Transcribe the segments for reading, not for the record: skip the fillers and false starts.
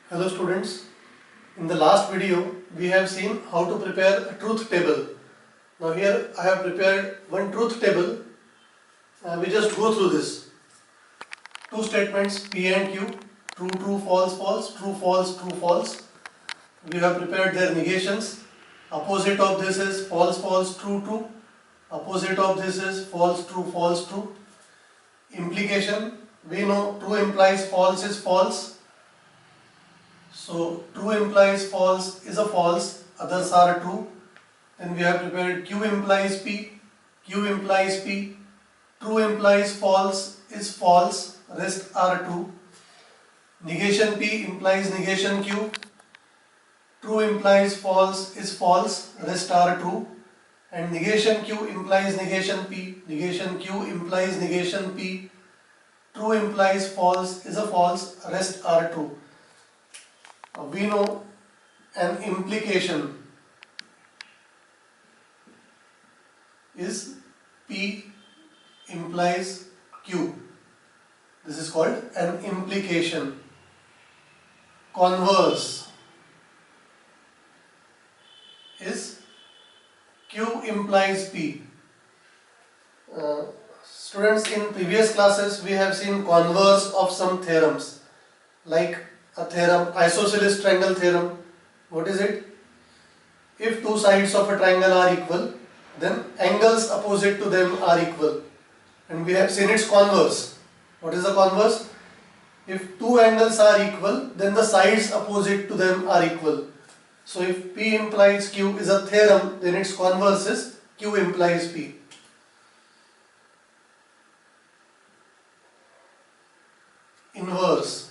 Hello students, in the last video we have seen how to prepare a truth table. Now here I have prepared one truth table. We just go through this. Two statements P and Q, true, true, false, false, true, false, true, false. We have prepared their negations. Opposite of this is false, false, true, true. Opposite of this is false, true, false, true. Implication, we know true implies false is false. So true implies false is a false, others are true. Then we have prepared Q implies P, Q implies P, true implies false is false, rest are true. Negation P implies negation Q, true implies false is false, rest are true. And negation Q implies negation P, negation Q implies negation P, true implies false is a false, rest are true. We know an implication is P implies Q. This is called an implication. Converse is Q implies P. Students, in previous classes we have seen converse of some theorems, like a theorem, isosceles triangle theorem. What is it? If two sides of a triangle are equal, then angles opposite to them are equal. And we have seen its converse. What is the converse? If two angles are equal, then the sides opposite to them are equal. So if P implies Q is a theorem, then its converse is Q implies P. Inverse.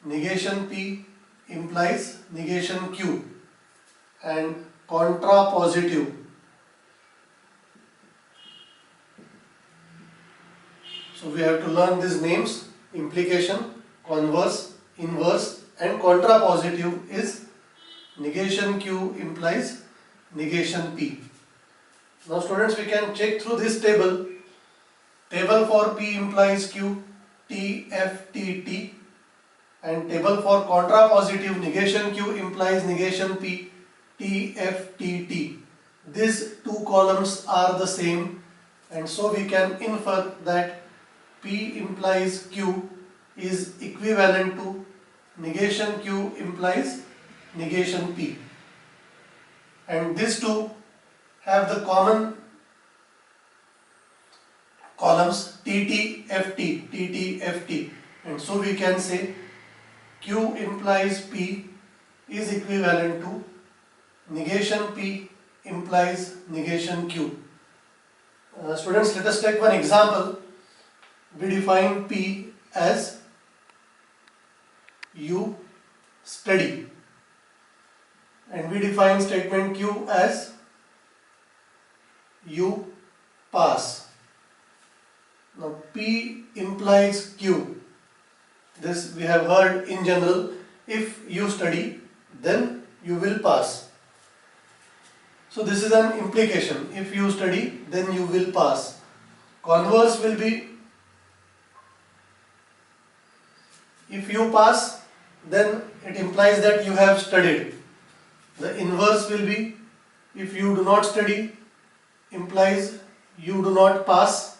Negation P implies negation Q, and contrapositive. So we have to learn these names: implication, converse, inverse, and contrapositive is negation Q implies negation P. Now students, we can check through this table. Table for P implies Q, T, F, T, T. And table for contrapositive, negation Q implies negation P, T, F, T, T. These two columns are the same, and so we can infer that P implies Q is equivalent to negation Q implies negation P. And these two have the common columns TT, FT, TT, FT. And so we can say Q implies P is equivalent to negation P implies negation Q. Students, let us take one example. We define P as you study, and we define statement Q as you pass. Now P implies Q. This we have heard in general: if you study, then you will pass. So this is an implication: if you study, then you will pass. Converse will be: if you pass, then it implies that you have studied. The inverse will be: if you do not study, implies you do not pass.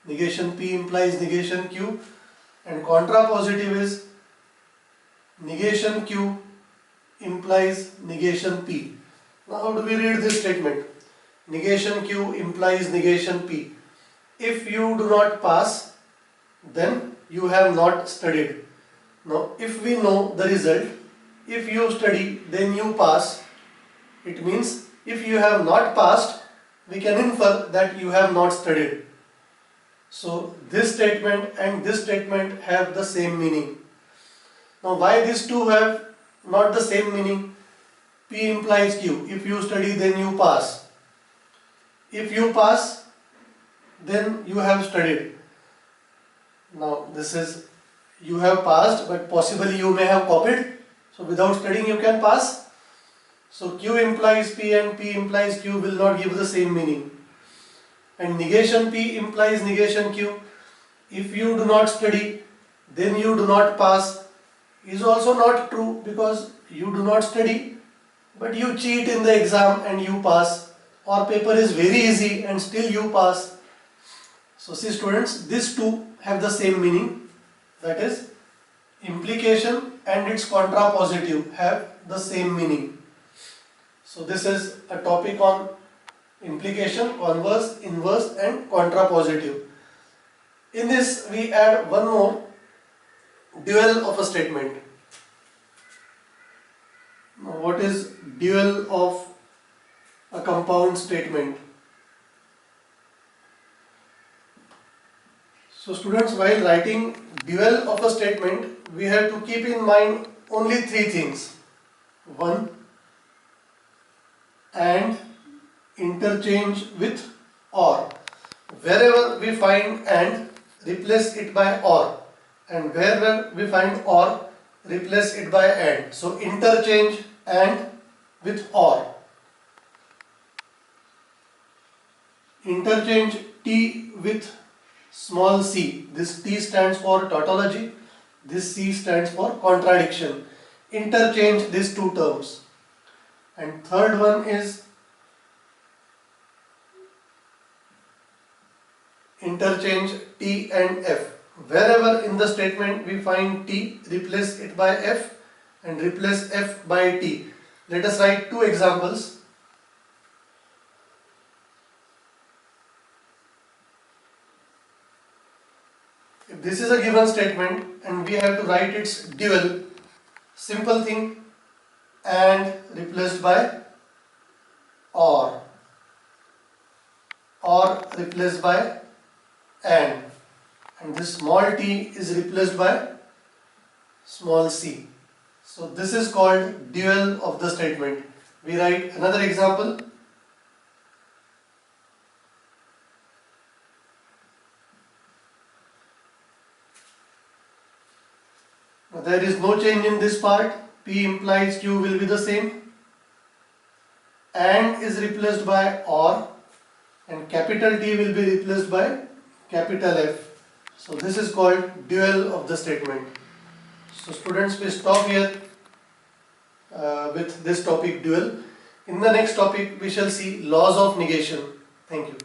Negation P implies negation Q. And contrapositive is negation Q implies negation P. Now how do we read this statement? Negation Q implies negation P. If you do not pass, then you have not studied. Now if we know the result, if you study, then you pass, it means if you have not passed, we can infer that you have not studied. So this statement and this statement have the same meaning. Now why these two have not the same meaning? P implies Q. If you study, then you pass. If you pass, then you have studied. Now this is you have passed, but possibly you may have copied. So without studying you can pass. So Q implies P and P implies Q will not give the same meaning. And negation P implies negation Q. If you do not study, then you do not pass. is also not true, because you do not study but you cheat in the exam and you pass, or paper is very easy and still you pass. So see students, these two have the same meaning, that is implication and its contrapositive have the same meaning. So this is a topic on implication, converse, inverse and contrapositive. In this we add one more, dual of a statement. Now what is dual of a compound statement? So students, while writing dual of a statement, we have to keep in mind only three things. One, and, interchange with, or. Wherever we find and, replace it by or, and wherever we find or, replace it by and. So interchange and with or. Interchange T with small c. This T stands for tautology, this C stands for contradiction. Interchange these two terms. And third one is interchange T and F. Wherever in the statement we find T, replace it by F and replace F by T. Let us write two examples. If this is a given statement and we have to write its dual, simple thing, and replaced by or replaced by and this small t is replaced by small c. So this is called dual of the statement. We write another example. Now there is no change in this part. P implies Q will be the same. And is replaced by or, and capital T will be replaced by capital F. So this is called dual of the statement. So students, we stop here with this topic dual. In the next topic we shall see laws of negation. Thank you.